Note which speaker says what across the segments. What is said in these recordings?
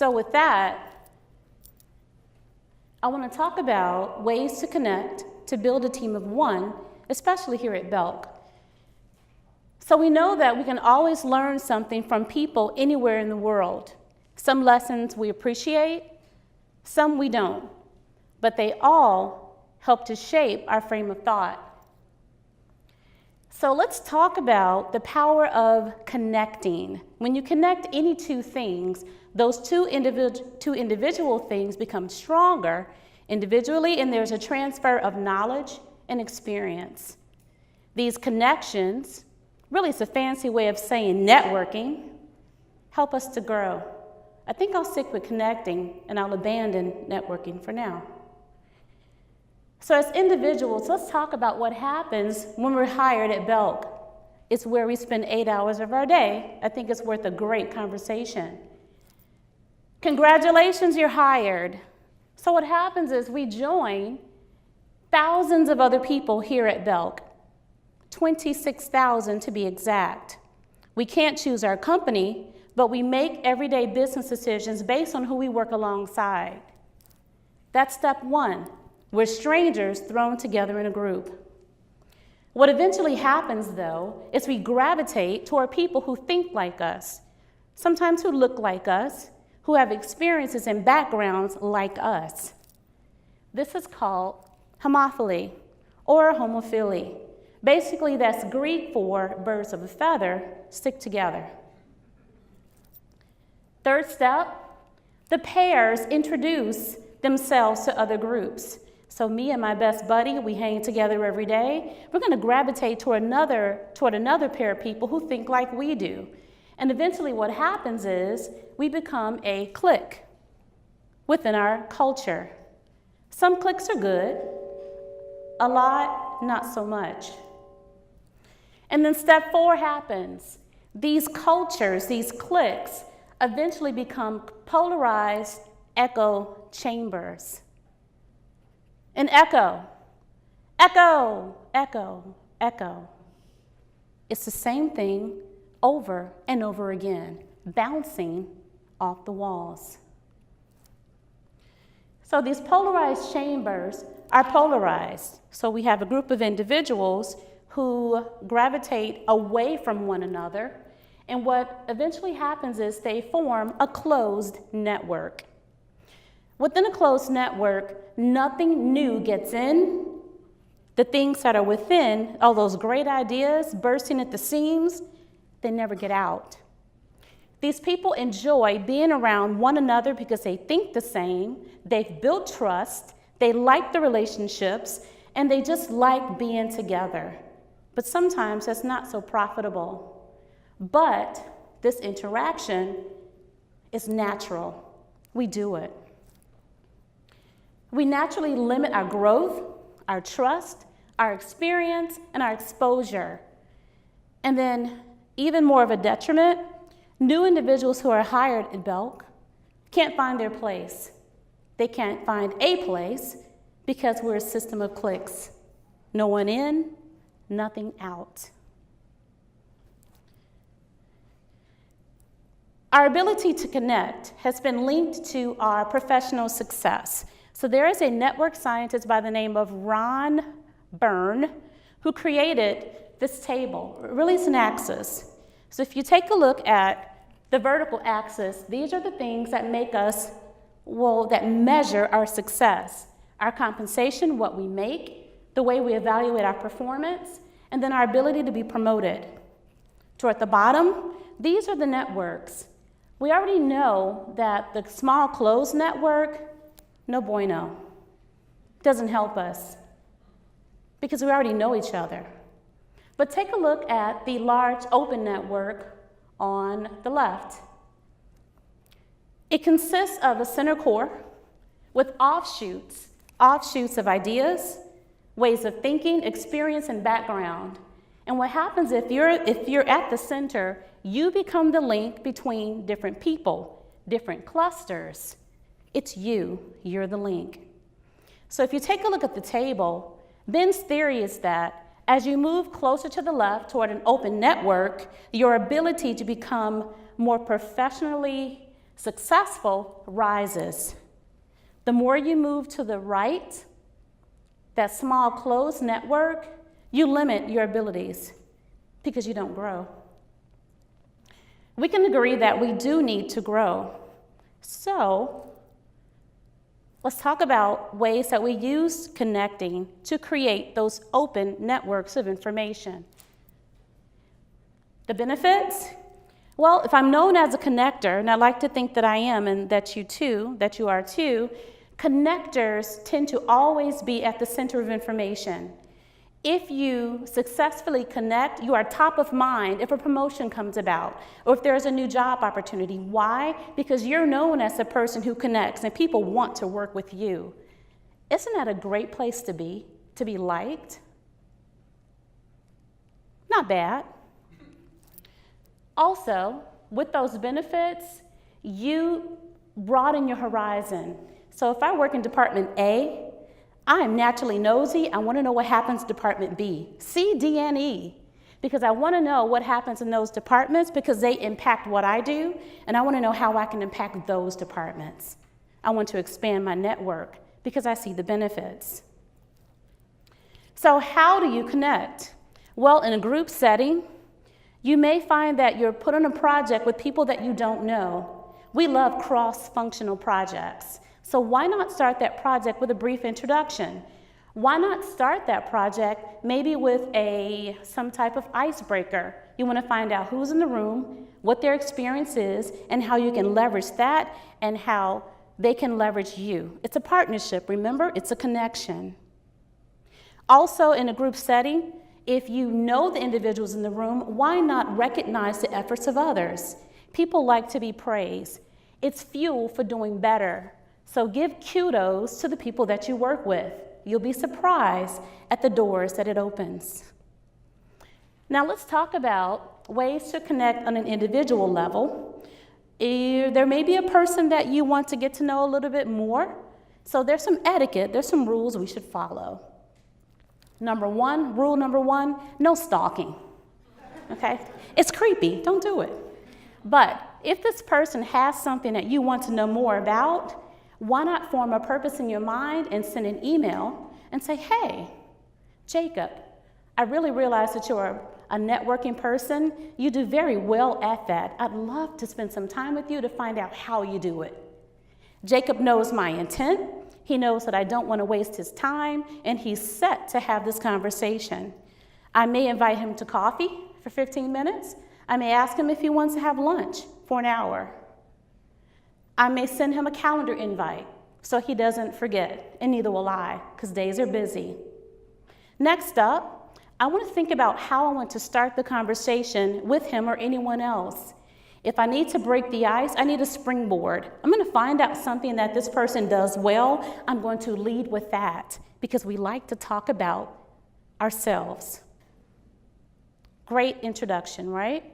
Speaker 1: So with that, I want to talk about ways to connect to build a team of one, especially here at Belk. So we know that we can always learn something from people anywhere in the world. Some lessons we appreciate, some we don't, but they all help to shape our frame of thought. So let's talk about the power of connecting. When you connect any two things, those two individual things become stronger individually, and there's a transfer of knowledge and experience. These connections, really it's a fancy way of saying networking, help us to grow. I think I'll stick with connecting and I'll abandon networking for now. So as individuals, let's talk about what happens when we're hired at Belk. It's where we spend 8 hours of our day. I think it's worth a great conversation. Congratulations, you're hired. So what happens is we join thousands of other people here at Belk, 26,000 to be exact. We can't choose our company, but we make everyday business decisions based on who we work alongside. That's step one. We're strangers thrown together in a group. What eventually happens, though, is we gravitate toward people who think like us, sometimes who look like us, who have experiences and backgrounds like us. This is called homophily or homophily. Basically, that's Greek for birds of a feather stick together. Third step, the pairs introduce themselves to other groups. So me and my best buddy, we hang together every day. We're going to gravitate toward another pair of people who think like we do. And eventually what happens is we become a clique within our culture. Some cliques are good, a lot, not so much. And then step 4 happens. These cultures, these cliques, eventually become polarized echo chambers. An echo, echo, echo, echo. It's the same thing over and over again, bouncing off the walls. So these polarized chambers are polarized. So we have a group of individuals who gravitate away from one another, and what eventually happens is they form a closed network. Within a closed network, nothing new gets in. The things that are within, all those great ideas bursting at the seams, they never get out. These people enjoy being around one another because they think the same, they've built trust, they like the relationships, and they just like being together. But sometimes that's not so profitable. But this interaction is natural. We do it. We naturally limit our growth, our trust, our experience, and our exposure. And then, even more of a detriment, new individuals who are hired at Belk can't find their place. They can't find a place because we're a system of cliques. No one in, nothing out. Our ability to connect has been linked to our professional success. So there is a network scientist by the name of Ron Byrne who created this table. Really, it's an axis. So if you take a look at the vertical axis, these are the things that make us, that measure our success. Our compensation, what we make, the way we evaluate our performance, and then our ability to be promoted. Toward the bottom, these are the networks. We already know that the small closed network, no bueno. Doesn't help us because we already know each other. But take a look at the large open network on the left. It consists of a center core with offshoots of ideas, ways of thinking, experience, and background. And what happens if you're at the center, you become the link between different people, different clusters. It's you're the link. So if you take a look at the table, Ben's theory is that as you move closer to the left toward an open network, your ability to become more professionally Successful rises. The more you move to the right, that small closed network, you limit your abilities because you don't grow. We can agree that we do need to grow. So let's talk about ways that we use connecting to create those open networks of information. The benefits? Well, if I'm known as a connector, and I like to think that I am, and that you are too, connectors tend to always be at the center of information. If you successfully connect, you are top of mind if a promotion comes about or if there's a new job opportunity. Why? Because you're known as the person who connects and people want to work with you. Isn't that a great place to be liked? Not bad. Also, with those benefits, you broaden your horizon. So if I work in Department A, I am naturally nosy. I want to know what happens in Department B, C, D, and E, because I want to know what happens in those departments because they impact what I do, and I want to know how I can impact those departments. I want to expand my network because I see the benefits. So how do you connect? Well, in a group setting, you may find that you're put on a project with people that you don't know. We love cross-functional projects. So why not start that project with a brief introduction? Why not start that project maybe with some type of icebreaker? You want to find out who's in the room, what their experience is, and how you can leverage that and how they can leverage you. It's a partnership, remember? It's a connection. Also, in a group setting, if you know the individuals in the room, why not recognize the efforts of others? People like to be praised. It's fuel for doing better. So give kudos to the people that you work with. You'll be surprised at the doors that it opens. Now let's talk about ways to connect on an individual level. There may be a person that you want to get to know a little bit more. So there's some etiquette, there's some rules we should follow. Rule number one, no stalking, okay? It's creepy, don't do it. But if this person has something that you want to know more about, why not form a purpose in your mind and send an email and say, hey, Jacob, I really realize that you're a networking person. You do very well at that. I'd love to spend some time with you to find out how you do it. Jacob knows my intent. He knows that I don't want to waste his time, and he's set to have this conversation. I may invite him to coffee for 15 minutes. I may ask him if he wants to have lunch for an hour. I may send him a calendar invite so he doesn't forget, and neither will I, because days are busy. Next up, I want to think about how I want to start the conversation with him or anyone else. If I need to break the ice, I need a springboard. I'm going to find out something that this person does well. I'm going to lead with that because we like to talk about ourselves. Great introduction, right?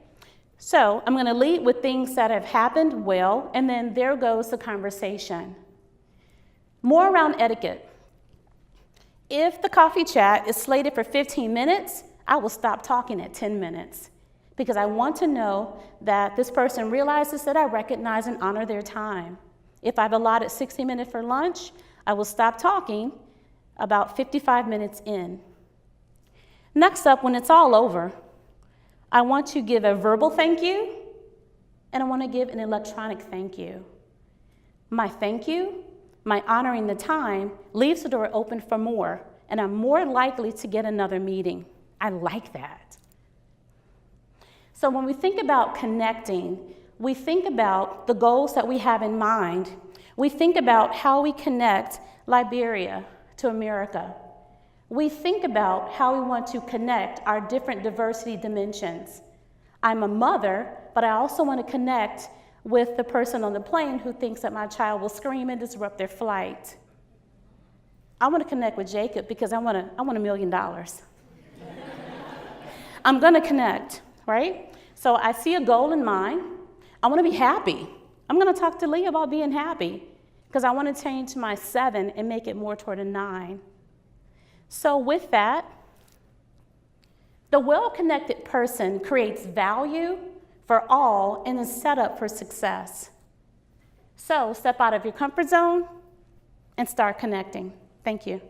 Speaker 1: So I'm going to lead with things that have happened well, and then there goes the conversation. More around etiquette. If the coffee chat is slated for 15 minutes, I will stop talking at 10 minutes because I want to know that this person realizes that I recognize and honor their time. If I've allotted 60 minutes for lunch, I will stop talking about 55 minutes in. Next up, when it's all over, I want to give a verbal thank you, and I want to give an electronic thank you. My thank you, my honoring the time, leaves the door open for more, and I'm more likely to get another meeting. I like that. So when we think about connecting, we think about the goals that we have in mind. We think about how we connect Liberia to America. We think about how we want to connect our different diversity dimensions. I'm a mother, but I also want to connect with the person on the plane who thinks that my child will scream and disrupt their flight. I want to connect with Jacob because I want $1 million. I'm going to connect, right? So I see a goal in mind. I want to be happy. I'm going to talk to Lee about being happy because I want to change my 7 and make it more toward a 9. So with that, the well-connected person creates value for all and is set up for success. So step out of your comfort zone and start connecting. Thank you.